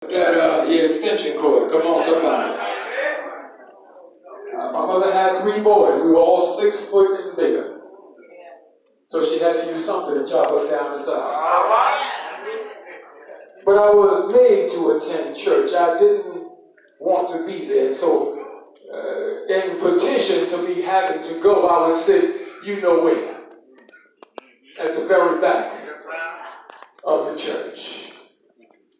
That extension cord. Come on, somebody. My mother had 3 boys. We were all 6 foot and bigger. So she had to use something to chop us down the side. But I was made to attend church. I didn't want to be there. So in petition to me having to go, I would sit, you know where, at the very back of the church.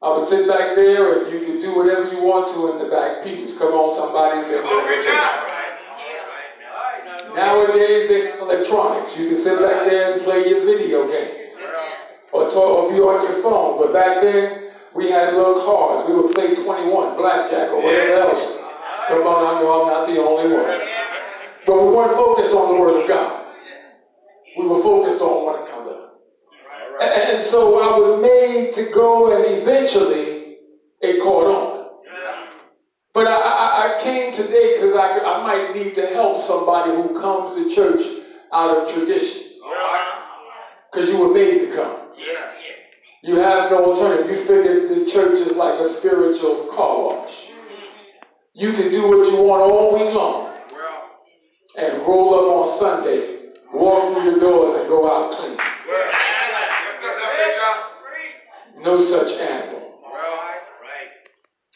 I would sit back there and you could do whatever you want to in the back pews. Come on, somebody. Nowadays they have electronics. You can sit back there and play your video game. Or be on your phone. But back then, we had little cards. We would play 21, blackjack, or whatever else. Come on, I know I'm not the only one. But we weren't focused on the Word of God. We were focused on one another. And so I was made to go, and eventually it caught on. But I came today because I might need to help somebody who comes to church out of tradition. Because you were made to come. You have no alternative. You figured the church is like a spiritual car wash. You can do what you want all week long and roll up on Sunday, walk through your doors, and go out clean. No such animal.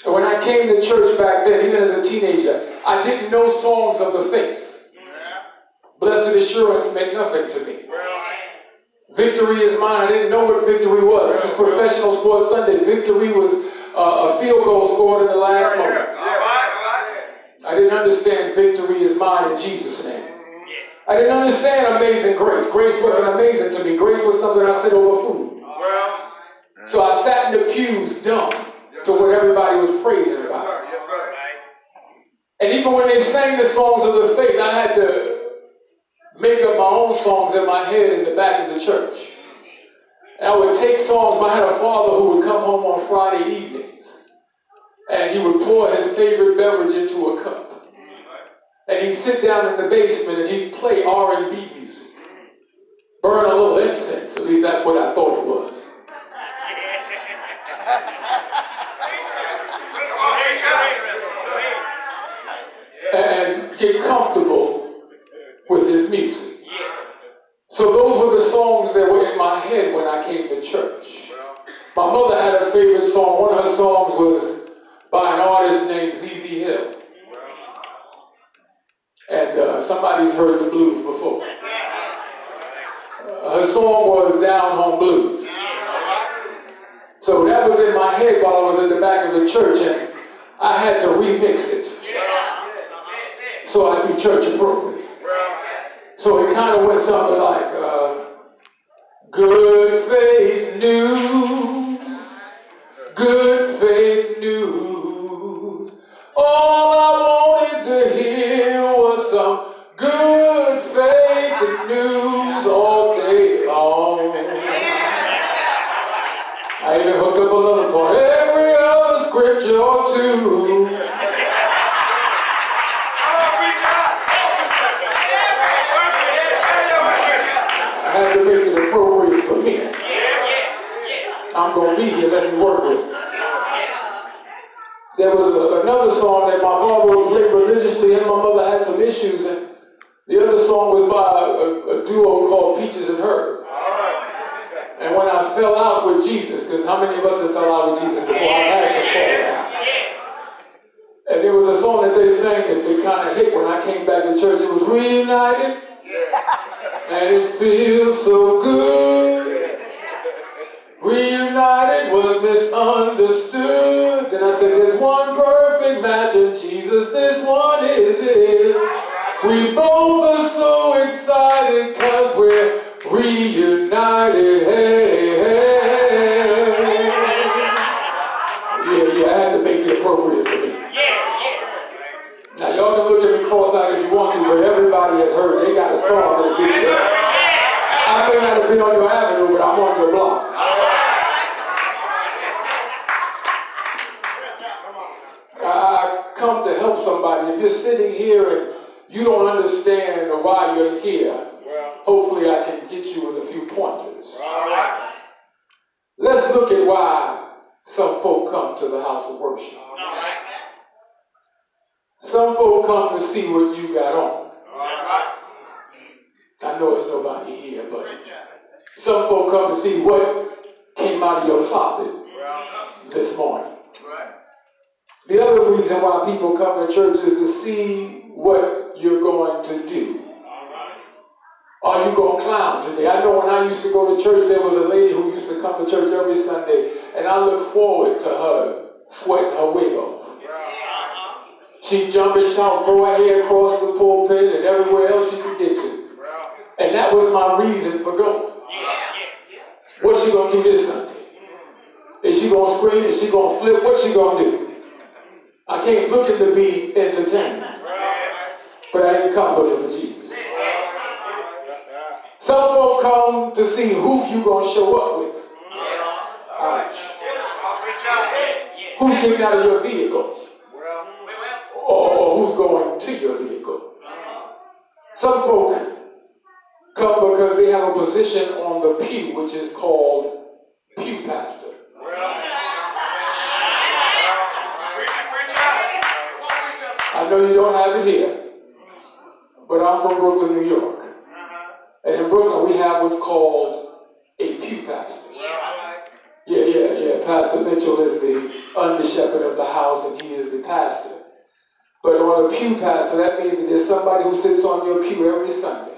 And when I came to church back then, even as a teenager, I didn't know songs of the faith. Blessed assurance meant nothing to me. Victory is mine. I didn't know what victory was. This is Professional Sports Sunday. Victory was a field goal scored in the last moment. I didn't understand victory is mine in Jesus' name. I didn't understand amazing grace. Grace wasn't amazing to me. Grace was something I said over food. So I sat in the pews dumb to what everybody was praising about. And even when they sang the songs of the faith, I had to make up my own songs in my head in the back of the church. And I would take songs. I had a father who would come home on Friday evenings, and he would pour his favorite beverage into a cup. And he'd sit down in the basement and he'd play R&B music. Burn a little incense. At least that's what I thought it was. And get comfortable with his music. So those were the songs that were in my head when I came to church. My mother had a favorite song. One of her songs was by an artist named Z.Z. Hill. And somebody's heard the blues before. Her song was Down Home Blues. So that was in my head while I was in the back of the church, and I had to remix it so I'd be church appropriate. So it kind of went something like, good faith news, good faith news. All I wanted to hear was some good faith news all day long. I even hooked up another part. Every other scripture or two. I had to make it appropriate for me. I'm going to be here, let me work with it. There was another song that my father would play religiously, and my mother had some issues, and the other song was by a duo called Peaches and Herb. And when I fell out with Jesus, because how many of us have fell out with Jesus before? I had to fall out. And there was a song that they sang that they kind of hit when I came back to church. It was Reunited, and it feels so good. Reunited was misunderstood. Then I said, there's one perfect match in Jesus, this one is it. We both are so excited because we're reunited. Hey, hey. Yeah, I had to make it appropriate for me. Now y'all can look at me cross-eyed if you want to, but everybody has heard they got a song that'll get you there. I may not have been on your avenue, but I'm on your block. I come to help somebody. If you're sitting here and you don't understand why you're here, hopefully I can get you with a few pointers. Let's look at why Some folk come to the house of worship. Some folk come to see what you got on. I know it's nobody here, but some folk come to see what came out of your closet this morning. The other reason why people come to church is to see what you're going to do. Are you going to clown today? I know when I used to go to church, there was a lady who used to come to church every Sunday, and I look forward to her sweating her wig off. She'd jump and shout, throw her hair across the pulpit and everywhere else she could get to. And that was my reason for going. What's she going to do this Sunday? Is she going to scream? Is she going to flip? What's she going to do? I came looking to be entertained. But I didn't come looking for Jesus. Some folk come to see who you going to show up with. Ouch. Who's getting out of your vehicle? Or who's going to your vehicle? Some folk come because they have a position on the pew, which is called pew pastor. I know you don't have it here, but I'm from Brooklyn, New York. And in Brooklyn, we have what's called a pew pastor. Yeah. Pastor Mitchell is the under shepherd of the house, and he is the pastor. But on a pew pastor, that means that there's somebody who sits on your pew every Sunday.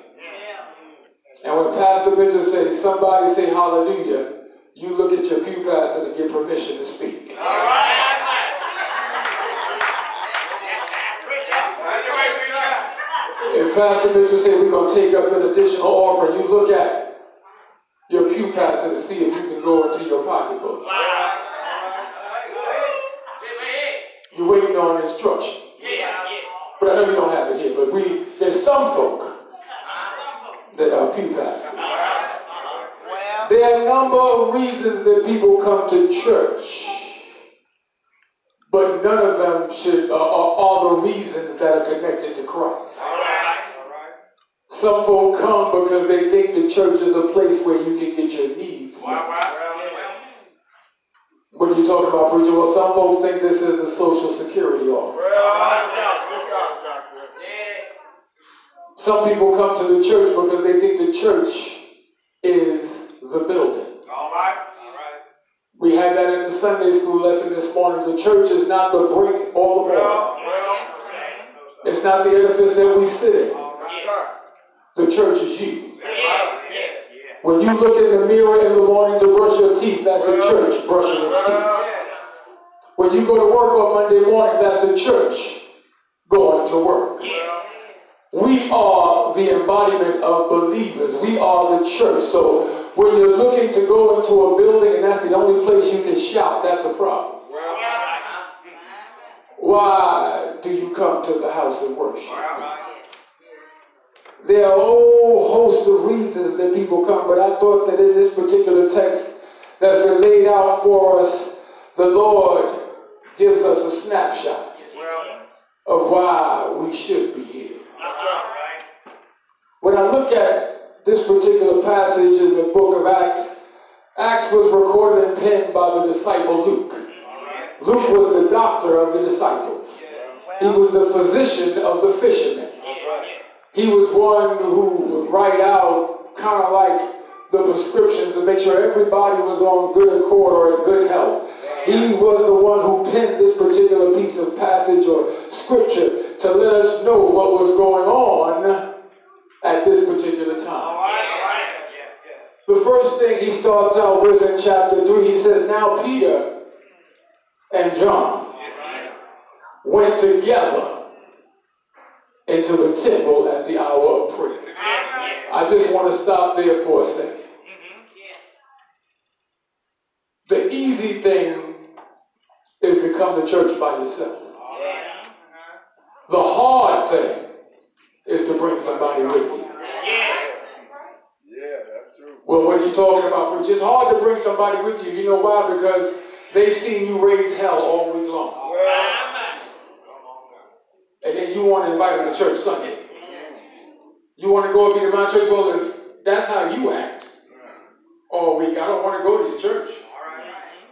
And when Pastor Mitchell says, somebody say hallelujah, you look at your pew pastor to get permission to speak. If Pastor Mitchell says we're going to take up an additional offering, you look at your pew pastor to see if you can go into your pocketbook. You're waiting on instruction. But I know you don't have it here, but there's some folk that are pew pastors. There are a number of reasons that people come to church, but none of them are the reasons that are connected to Christ. Some folk come because they think the church is a place where you can get your needs met. What are you talking about, preacher? Well, some folks think this is the Social Security office. Some people come to the church because they think the church is the building. We had that in the Sunday school lesson this morning. The church is not the brick or the wall. It's not the edifice that we sit in. The church is you. When you look in the mirror in the morning to brush your teeth, that's the church brushing its teeth. When you go to work on Monday morning, that's the church going to work. We are the embodiment of believers. We are the church. So when you're looking to go into a building and that's the only place you can shout, that's a problem. Why do you come to the house of worship? There are a whole host of reasons that people come, but I thought that in this particular text that's been laid out for us, the Lord gives us a snapshot of why we should be here. When I look at this particular passage in the book of Acts, Acts was recorded and penned by the disciple Luke. Luke was the doctor of the disciples. He was the physician of the fishermen. He was one who would write out kind of like the prescriptions to make sure everybody was on good accord or in good health. He was the one who penned this particular piece of passage or scripture to let us know what was going on at this particular time. The first thing he starts out with in chapter 3, he says, now Peter and John went together into the temple at the hour of prayer. I just want to stop there for a second. The easy thing is to come to church by yourself. The hard thing is to bring somebody with you. Yeah, that's true. Well, what are you talking about, preacher? It's hard to bring somebody with you. You know why? Because they've seen you raise hell all week long. And then you want to invite them to church Sunday. You want to go up to my church? Well, if that's how you act all week, I don't want to go to your church.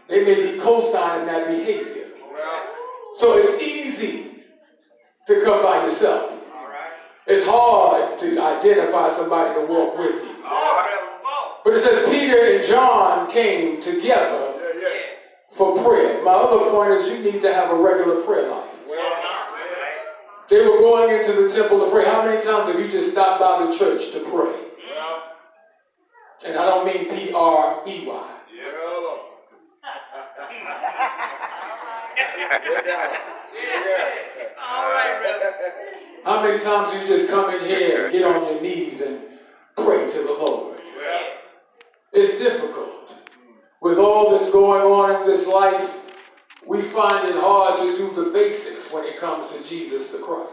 They may be co-signing that behavior. So it's easy to come by yourself. It's hard to identify somebody to walk with you. But it says Peter and John came together for prayer. My other point is you need to have a regular prayer life. They were going into the temple to pray. How many times have you just stopped by the church to pray? And I don't mean P-R-E-Y. How many times do you just come in here and get on your knees and pray to the Lord? It's difficult. With all that's going on in this life, we find it hard to do the basics when it comes to Jesus the Christ.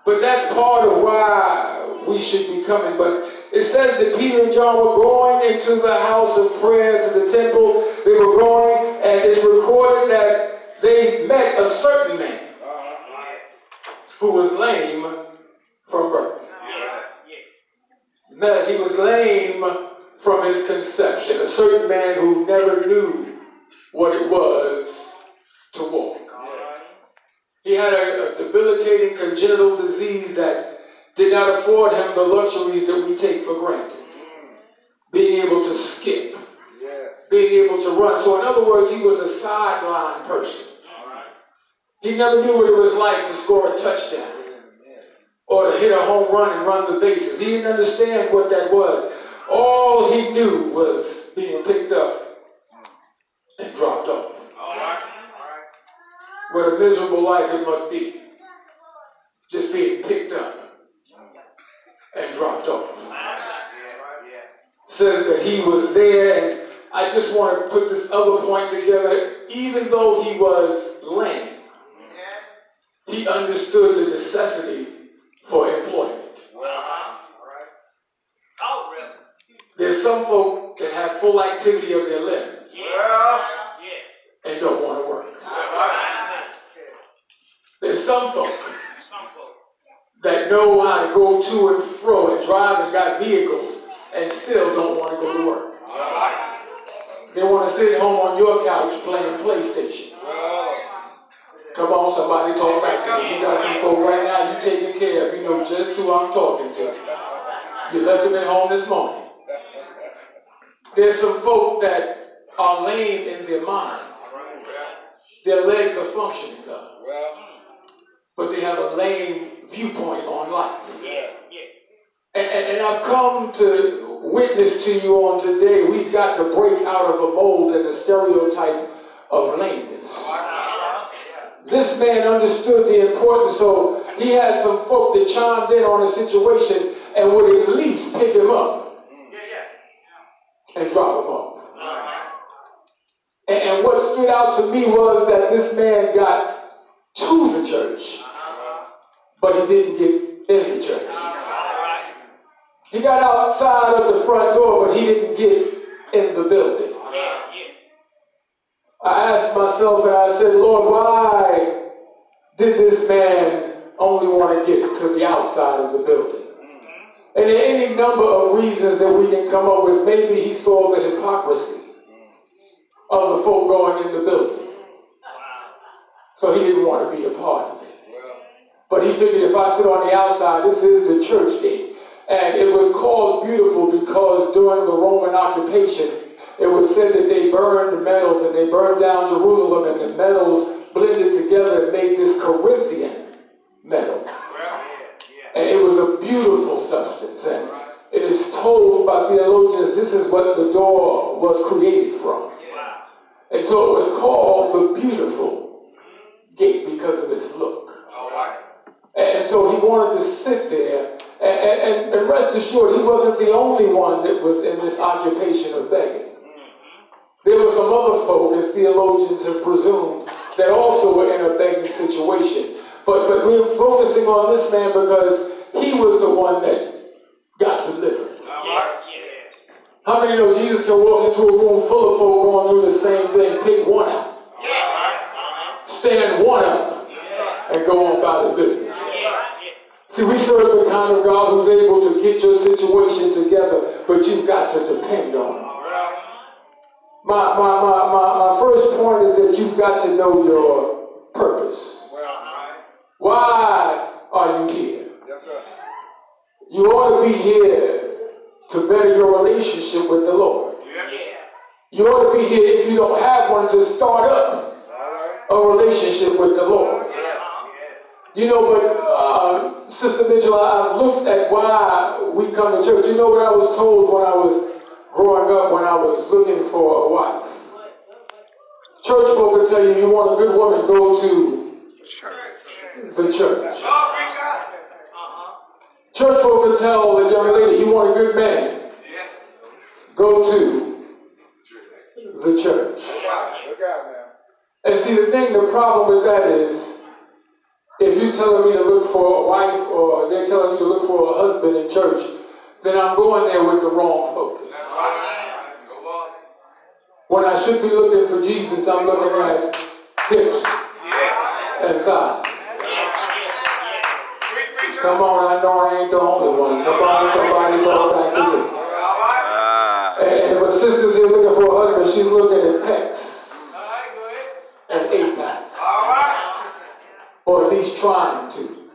But that's part of why we should be coming. But it says that Peter and John were going into the house of prayer, to the temple. They were going, and it's recorded that they met a certain man who was lame from birth. He was lame from his conception. A certain man who never knew what it was to walk. He had a debilitating congenital disease that did not afford him the luxuries that we take for granted. Being able to skip. Being able to run. So in other words, he was a sideline person. He never knew what it was like to score a touchdown or to hit a home run and run the bases. He didn't understand what that was. All he knew was being picked up and dropped off. What a miserable life it must be. Just being picked up and dropped off. Says that he was there, and I just want to put this other point together. Even though he was lame, he understood the necessity for employment. There's some folk that have full activity of their limbs and don't want to work. There's some folk that know how to go to and fro and drive and got vehicles and still don't want to go to work. They want to sit at home on your couch playing PlayStation. Come on, somebody talk back to me. You got some folk right now you taking care of. You know just who I'm talking to. You left them at home this morning. There's some folk that are lame in their mind. Their legs are functioning, though. But they have a lame viewpoint on life. And I've come to witness to you on today, we've got to break out of a mold and a stereotype of lameness. This man understood the importance, so he had some folk that chimed in on a situation and would at least pick him up and drop him off. And what stood out to me was that this man got to the church, but he didn't get in the church. He got outside of the front door, but he didn't get in the building. I asked myself and I said, Lord, why did this man only want to get to the outside of the building? And there are any number of reasons that we can come up with. Maybe he saw the hypocrisy of the folk going in the building. So he didn't want to be a part of it. But he figured if I sit on the outside, this is the church gate. And it was called Beautiful because during the Roman occupation, it was said that they burned the metals and they burned down Jerusalem, and the metals blended together and made this Corinthian metal. And it was a beautiful substance. And it is told by theologians this is what the door was created from. And so it was called the Beautiful Gate because of its look. And so he wanted to sit there. And rest assured, he wasn't the only one that was in this occupation of begging. There were some other folk, as theologians have presumed, that also were in a begging situation. But we're focusing on this man because he was the one that got delivered. How many know Jesus can walk into a room full of folk going through the same thing, pick one out, stand one up, and go on about his business? See, we serve the kind of God who's able to get your situation together, but you've got to depend on him. My first point is that you've got to know your purpose. Why are you here? Yes, sir. You ought to be here to better your relationship with the Lord. Yeah. You ought to be here, if you don't have one, to start up a relationship with the Lord. Yeah. You know, but Sister Mitchell, I've looked at why we come to church. You know what I was told when I was growing up, when I was looking for a wife? Church folk will tell you want a good woman, go to the church. Church folk will tell the young lady, you want a good man, go to the church. And see, the problem with that is, if you're telling me to look for a wife or they're telling me to look for a husband in church, then I'm going there with the wrong focus. When I should be looking for Jesus, I'm looking at hips and thighs. Come on, I know I ain't the only one. Somebody talk back to me. And if a sister's here looking for a husband, she's looking at pecs and 8-packs. Or at least trying to.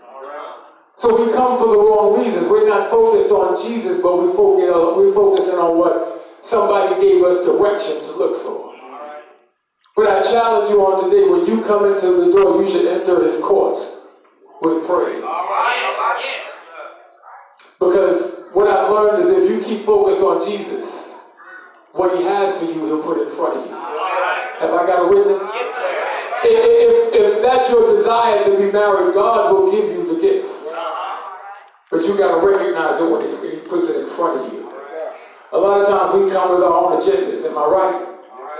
So we come for the wrong reasons. We're not focused on Jesus, but we're focusing on what somebody gave us direction to look for. But I challenge you on today, when you come into the door, you should enter his courts with praise. Because what I've learned is if you keep focused on Jesus, what he has for you, he'll put in front of you. Have I got a witness? If that's your desire to be married, God will give you the gift. But you got to recognize it when he puts it in front of you. A lot of times we come with our own agendas, am I right?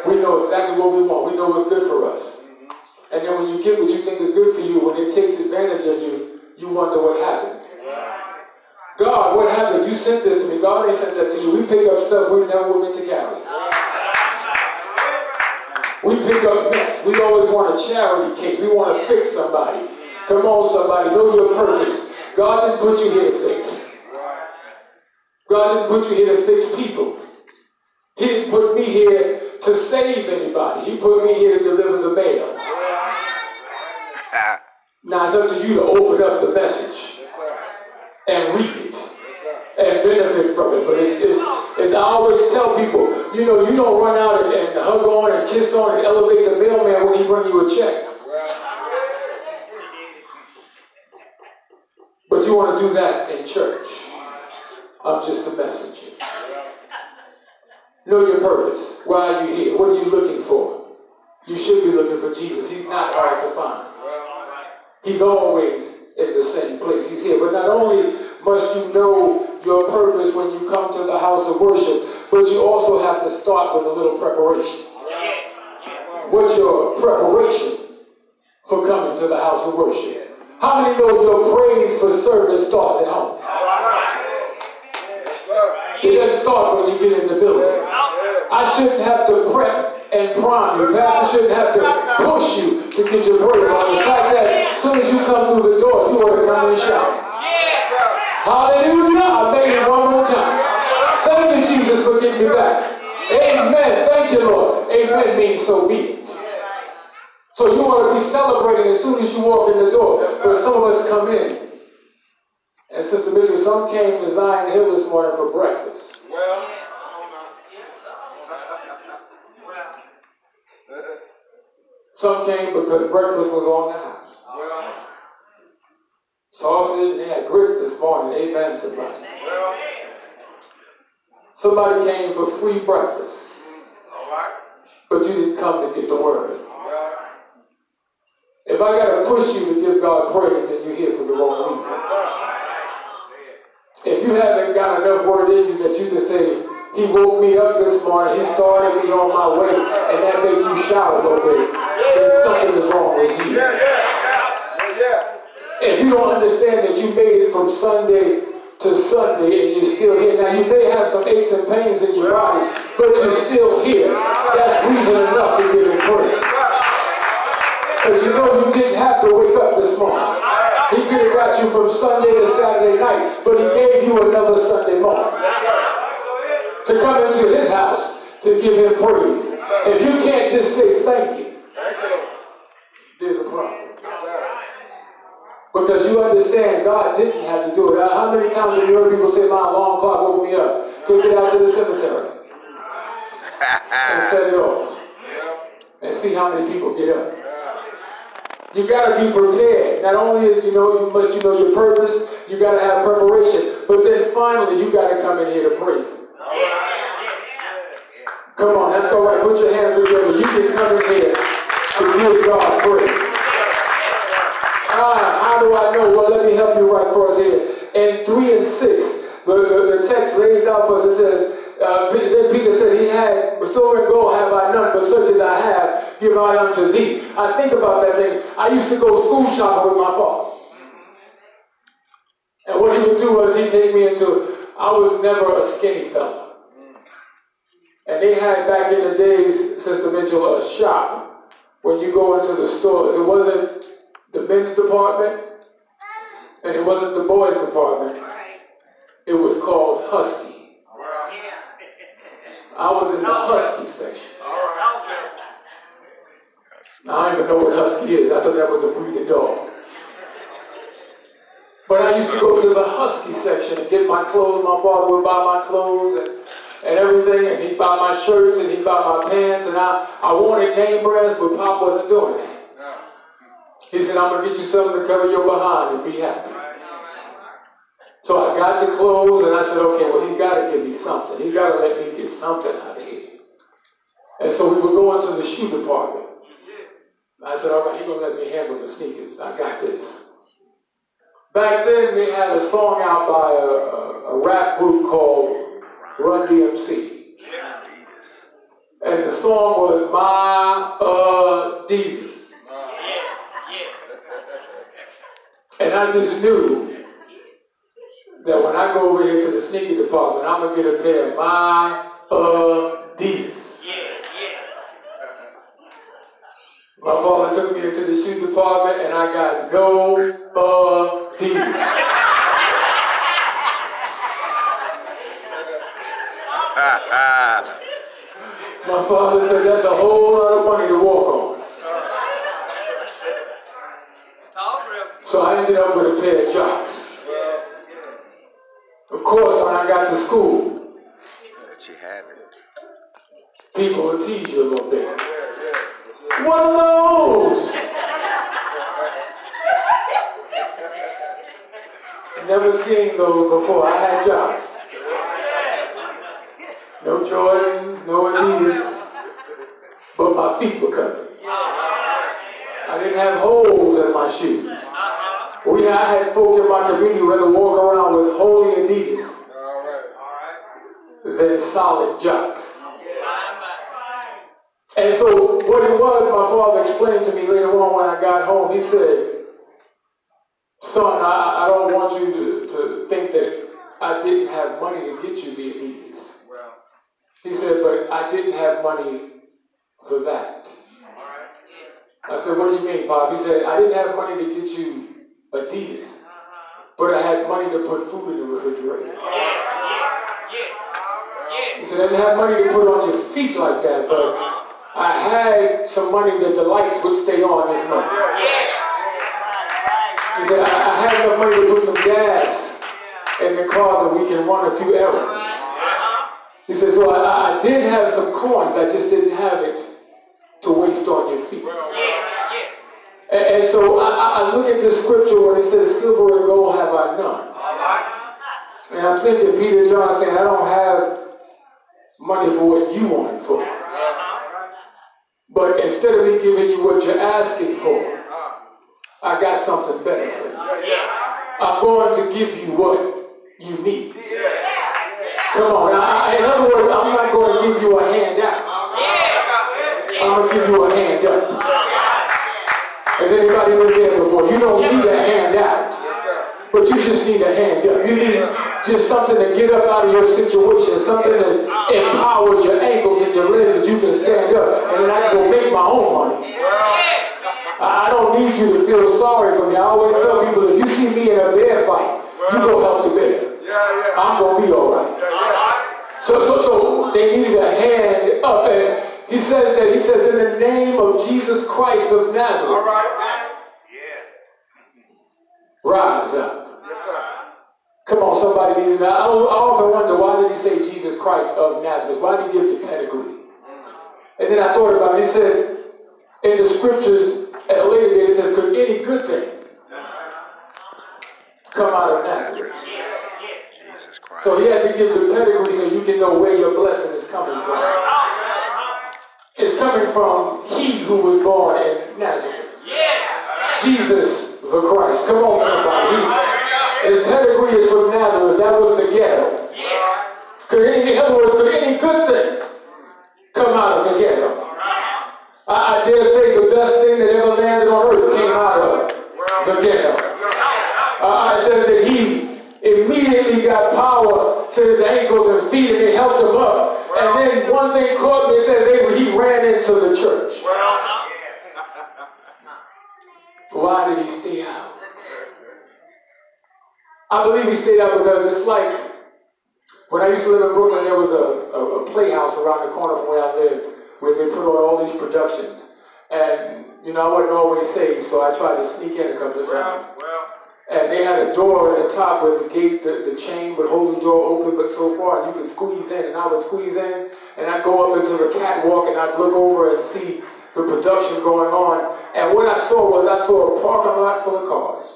We know exactly what we want. We know what's good for us. And then when you get what you think is good for you, when it takes advantage of you, you wonder what happened. God, what happened? You sent this to me. God ain't sent that to you. We pick up stuff we never were meant to carry. We pick up mess. We always want a charity case. We want to fix somebody. Come on, somebody. Know your purpose. God didn't put you here to fix. God didn't put you here to fix people. He didn't put me here to save anybody. He put me here to deliver the mail. Now it's up to you to open up the message and read it and benefit from it. But it's I always tell people, you know, you don't run out and hug on and kiss on and elevate the mailman when he bring you a check. But you want to do that in church. I'm just a messenger. Know your purpose. Why are you here? What are you looking for? You should be looking for Jesus. He's not hard to find. He's always in the same place. He's here. But not only must you know your purpose when you come to the house of worship, but you also have to start with a little preparation. What's your preparation for coming to the house of worship? How many know your praise for service starts at home? It doesn't start when you get in the building. I shouldn't have to prep and prime you. Pastor shouldn't have to push you to get your praise on. The fact that as soon as you come through the door, you want to come and shout. Hallelujah! I made it one more time. Thank you, Jesus, for getting me back. Amen. Thank you, Lord. Amen means so be it. So you want to be celebrating as soon as you walk in the door. But some of us come in. And Sister Mitchell, some came to Zion Hill this morning for breakfast. Some came because breakfast was on the house. Sausage, they had grits this morning. Amen, somebody. Somebody came for free breakfast. But you didn't come to get the word. If I got to push you to give God praise, then you're here for the wrong reason. If you haven't got enough word in you that you can say, he woke me up this morning, he started me on my way, and that made you shout a little bit, then something is wrong with you. If you don't understand that you made it from Sunday to Sunday and you're still here, now you may have some aches and pains in your body, but you're still here. That's reason enough to give him praise. Because you know you didn't have to wake up this morning. He could have got you from Sunday to Saturday night, but he gave you another Sunday morning to come into his house, to give him praise. If you can't just say thank you, there's a problem. Because you understand God didn't have to do it. How many times have you heard people say, my alarm clock woke me up? Take it out to the cemetery and set it off. And see how many people get up. You got to be prepared. Not only is you must know your purpose, you got to have preparation. But then finally, you got to come in here to praise him. Come on, that's all right. Put your hands together. You can come in here to give God praise. How do I know? Well, let me help you right across here. In 3 and 6, the text lays out for us. It says, then Peter said, he had silver and gold have I none, but such as I have, give I unto thee. I think about that thing. I used to go school shopping with my father. And what he would do was he'd take me into, I was never a skinny fella. And they had back in the days, Sister Mitchell, a shop when you go into the stores. It wasn't the men's department, and it wasn't the boys' department. It was called Husky. I was in the Husky section. Now, I don't even know what Husky is. I thought that was a breed of dog. But I used to go to the Husky section and get my clothes. My father would buy my clothes and everything, and he'd buy my shirts and he'd buy my pants, and I wanted name brands, but Pop wasn't doing that. He said, I'm going to get you something to cover your behind and be happy. So I got the clothes, and I said, okay, well, he's got to give me something. He's got to let me get something out of here. And so we would go into the shoe department. I said, all right, he's going to let me handle the sneakers. I got this. Back then, they had a song out by a rap group called Run DMC. And the song was My Adidas. And I just knew that when I go over here to the sneaker department, I'm going to get a pair of My Adidas. My father took me into the shoe department and I got no Adidas. My father said that's a whole lot of money to walk on. So I ended up with a pair of jocks. Of course, when I got to school, people would tease you a little bit. What are those? Never seen those before. I had jocks. No Jordans, no Adidas, but my feet were covered. I didn't have holes in my shoes. I had folk in my community who had to walk around with holy Adidas than solid jocks. And so what it was, my father explained to me later on when I got home. He said, son, I don't want you to think that I didn't have money to get you the Adidas. He said, but I didn't have money for that. I said, what do you mean, Bob? He said, I didn't have money to get you Adidas, but I had money to put food in the refrigerator. He said, I didn't have money to put on your feet like that, but I had some money that the lights would stay on this month. He said, I had enough money to put some gas in the car that we can run a few errands. He said, so I did have some coins, I just didn't have it to waste on your feet. And so I look at this scripture when it says, silver and gold have I none. And I'm thinking Peter John saying, I don't have money for what you want it for. But instead of me giving you what you're asking for, I got something better for you. I'm going to give you what you need. Come on. In other words, I'm not going to give you a handout. I'm going to give you a hand up. Has anybody been there before? You don't need a handout, but you just need a hand up. You need just something to get up out of your situation, something that empowers your ankles and your legs that you can stand up, and then I can go make my own money. I don't need you to feel sorry for me. I always tell people, if you see me in a bear fight, you go help the bear. I'm going to be all right. So they needed a hand up, and he says in the name of Jesus Christ of Nazareth. All right. Yeah. Rise up. Yes, sir. Come on, somebody needs to. I often wonder, why did he say Jesus Christ of Nazareth? Why did he give the pedigree? And then I thought about it. He said in the scriptures at a later date, it says, could any good thing come out of Nazareth? Jesus Christ. So he had to give the pedigree so you can know where your blessing is coming from. It's coming from he who was born in Nazareth. Jesus the Christ. Come on, somebody. His pedigree is from Nazareth. That was the ghetto. In other words, could any good thing come out of the ghetto? I dare say the best thing that ever landed on earth came out of the ghetto. I said that he immediately got power to his ankles and feet, and it helped him up. And then one thing caught me, it said he ran into the church. Why did he stay out? I believe he stayed out because it's like, when I used to live in Brooklyn, there was a playhouse around the corner from where I lived, where they put on all these productions. And, I wasn't always safe, so I tried to sneak in a couple of times. And they had a door at the top where the gate, the chain would hold the door open, but so far, and you could squeeze in, and I would squeeze in, and I'd go up into the catwalk, and I'd look over and see the production going on. And what I saw was, I saw a parking lot full of cars.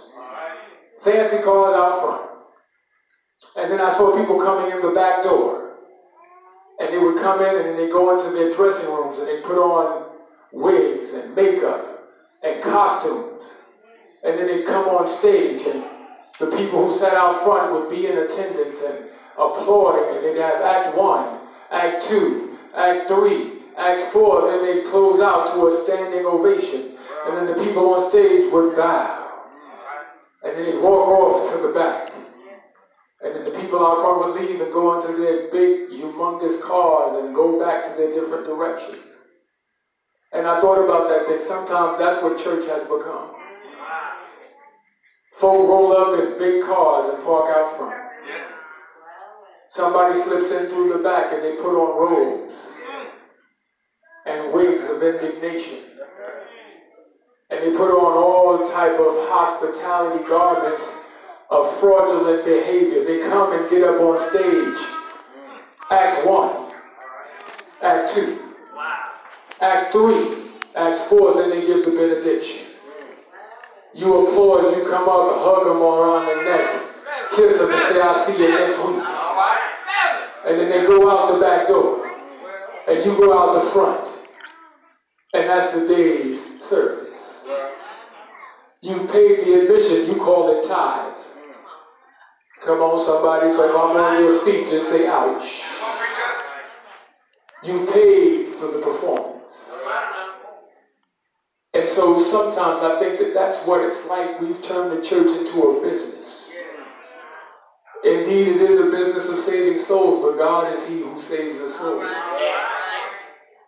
Fancy cars out front. And then I saw people coming in the back door. And they would come in and then they go into their dressing rooms and they put on wigs and makeup and costumes. And then they'd come on stage and the people who sat out front would be in attendance and applauding. And they'd have Act 1, Act 2, Act 3, Act 4. Then they'd close out to a standing ovation. And then the people on stage would bow. And then they'd walk off to the back. And then the people out front would leave and go into their big, humongous cars and go back to their different directions. And I thought about that thing. Sometimes that's what church has become. Folk roll up in big cars and park out front. Somebody slips in through the back and they put on robes and wigs of indignation. And they put on all type of hospitality garments of fraudulent behavior. They come and get up on stage. Act 1, Act 2, Act 3, Act 4, then they give the benediction. You applaud, you come up and hug them around the neck, kiss them and say, I'll see you next week. And then they go out the back door. And you go out the front. And that's the day's service. You've paid the admission, you call it tithes. Come on, somebody, so if I'm on your feet, just say ouch. You've paid for the performance. And so sometimes I think that that's what it's like. We've turned the church into a business. Indeed, it is a business of saving souls, but God is he who saves the souls.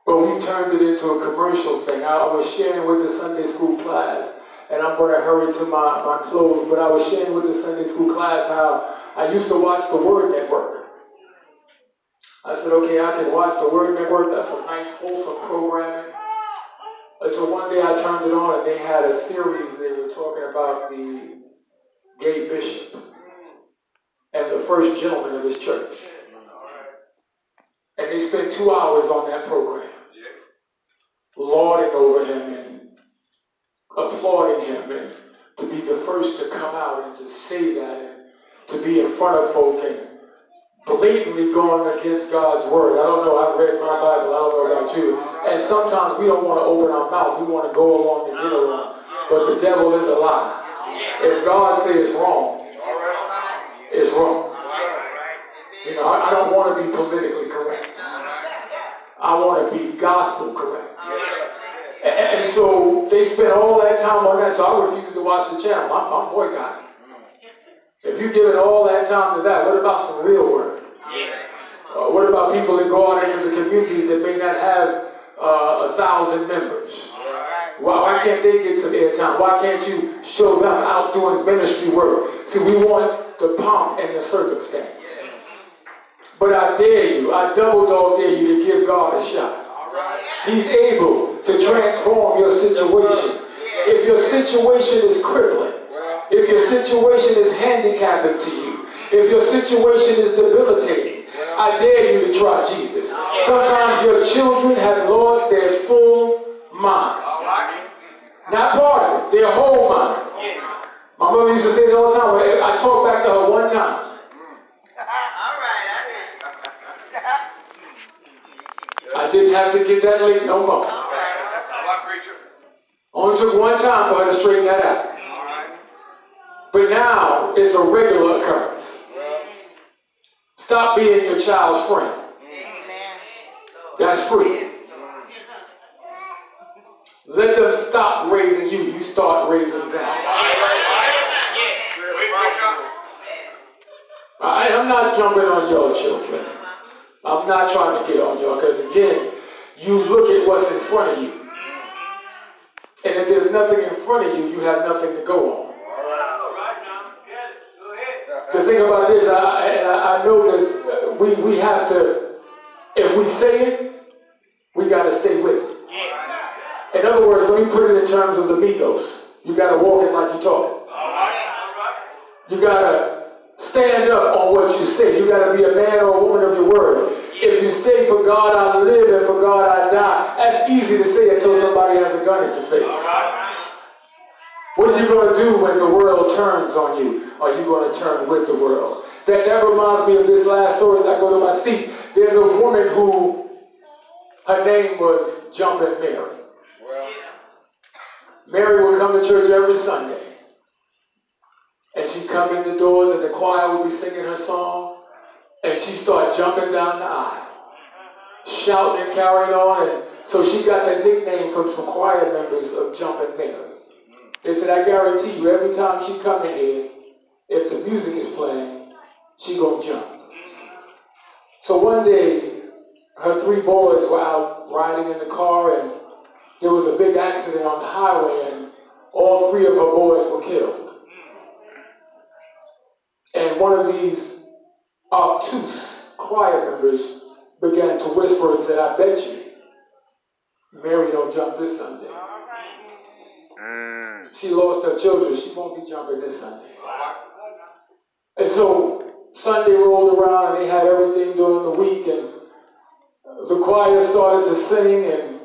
But we've turned it into a commercial thing. I was sharing with the Sunday school class, and I'm going to hurry to my close, but I was sharing with the Sunday school class how I used to watch the Word Network. I said, okay, I can watch the Word Network. That's a nice, wholesome programming. Until one day I turned it on and they had a series. They were talking about the gay bishop and the first gentleman of his church. And they spent 2 hours on that program, lauding over him and applauding him, and to be the first to come out and to say that, and to be in front of folk and blatantly going against God's word. I don't know, I've read my Bible, I don't know about you. And sometimes we don't want to open our mouth, we want to go along and get along. But the devil is a lie. If God says it's wrong, it's wrong. I don't want to be politically correct. I want to be gospel correct. And so they spent all that time on that, so I refuse to watch the channel. I'm boycotting. If you give it all that time to that, what about some real word? What about people that go out into the communities that may not have 1,000 members? Why can't they get some airtime? Why can't you show them out doing ministry work? See, we want the pomp and the circumstance. But I dare you, I double dog dare you to give God a shot. He's able to transform your situation. If your situation is crippling, if your situation is handicapping to you, if your situation is debilitating, I dare you to try Jesus. Sometimes your children have lost their full mind. Not part of it, their whole mind. My mother used to say it all the time. I talked back to her one time. I didn't have to get that late no more. Only took one time for her to straighten that out. But now it's a regular occurrence. Stop being your child's friend. That's free. Let them stop raising you. You start raising them. I'm not jumping on your children. I'm not trying to get on y'all, because again, you look at what's in front of you. And if there's nothing in front of you, you have nothing to go on. The thing about this, I know this, we have to, if we say it, we got to stay with it. In other words, let me put it in terms of the Migos. You got to walk it like you talk it. You got to stand up on what you say. You got to be a man or a woman of your word. If you say, for God I live and for God I die, that's easy to say until somebody has a gun at your face. What are you going to do when the world turns on you? Are you going to turn with the world? That reminds me of this last story as I go to my seat. There's a woman who, her name was Jumpin' Mary. Mary would come to church every Sunday. And she'd come in the doors and the choir would be singing her song. And she'd start jumping down the aisle, shouting and carrying on. And so she got the nickname from some choir members of Jumpin' Mary. They said, I guarantee you, every time she come in here, if the music is playing, she gonna jump. So one day, her 3 boys were out riding in the car, and there was a big accident on the highway, and all 3 of her boys were killed. And one of these obtuse choir members began to whisper and said, I bet you Mary don't jump this Sunday. She lost her children. She won't be jumping this Sunday. And so Sunday rolled around and they had everything during the week, and the choir started to sing, and